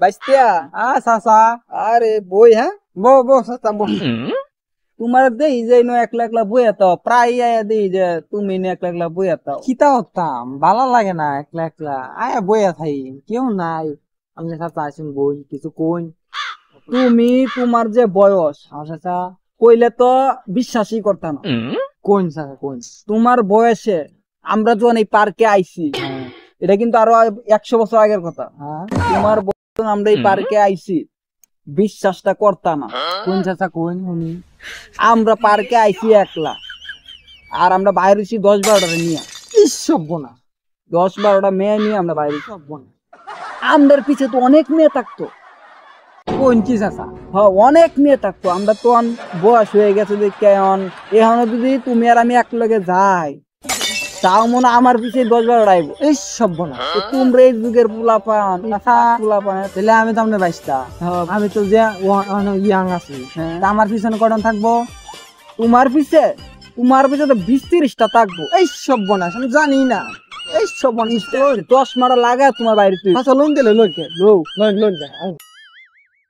বাইস্তিয়া চাচা আরে বই হ্যাঁ বো বো চাচা বো তোমার দেই যে একলা একলা বই তো প্রায় আয়া দেই যে তুমি একলা একলা বই তো কিতা হতাম ভালো লাগে না একলা একলা আয়া বইয়া থাই কেউ নাই আমি চাচা আসুন বই কিছু কই তুমি তোমার যে বয়স আমার চাচা কইলে তো বিশ্বাসই করতাম না। কোন চাচা কোন তোমার বয়সে আমরা যখন এই পার্কে আইছি এটা কিন্তু আরো 100 বছর আগের কথা। তোমার বয়সে যখন আমরা এই পার্কে আইছি বিশ্বাসটা করতাম না। কোন চাচা কোন উনি আমরা পার্কে আইছি একলা আর আমরা বাইরে হইছি 10-12টা নিয়ে সব্বনা 10-12টা মেয়ে নিয়ে আমরা বাইরে সব্বনা আমাদের পিছে তো অনেক মেয়ে থাকতো। কোন কি চাচা হ্যাঁ অনেক মেয়ে থাকতো আমরা তো বয়স হয়ে গেছে দেখে এখনো যদি তুমি আর আমি একলগে যাই তাও মনে হয় আমার পিছিয়ে 10-12টা আইবো। এই সব্বনা তোমরা এই যুগের পোলাপান তাহলে আমি তো আপনার বাইশটা আমি তো যে ইয়াং আছি তা আমার পিছনে কটন থাকবো তোমার পিছে তো 20-30টা থাকবো। এই সব্বনাশ আমি জানি না এই সব্বনাশ 10 মারা লাগা তোমার বাইরে তুই আচ্ছা লোন দিলে লোন কে লোন লোন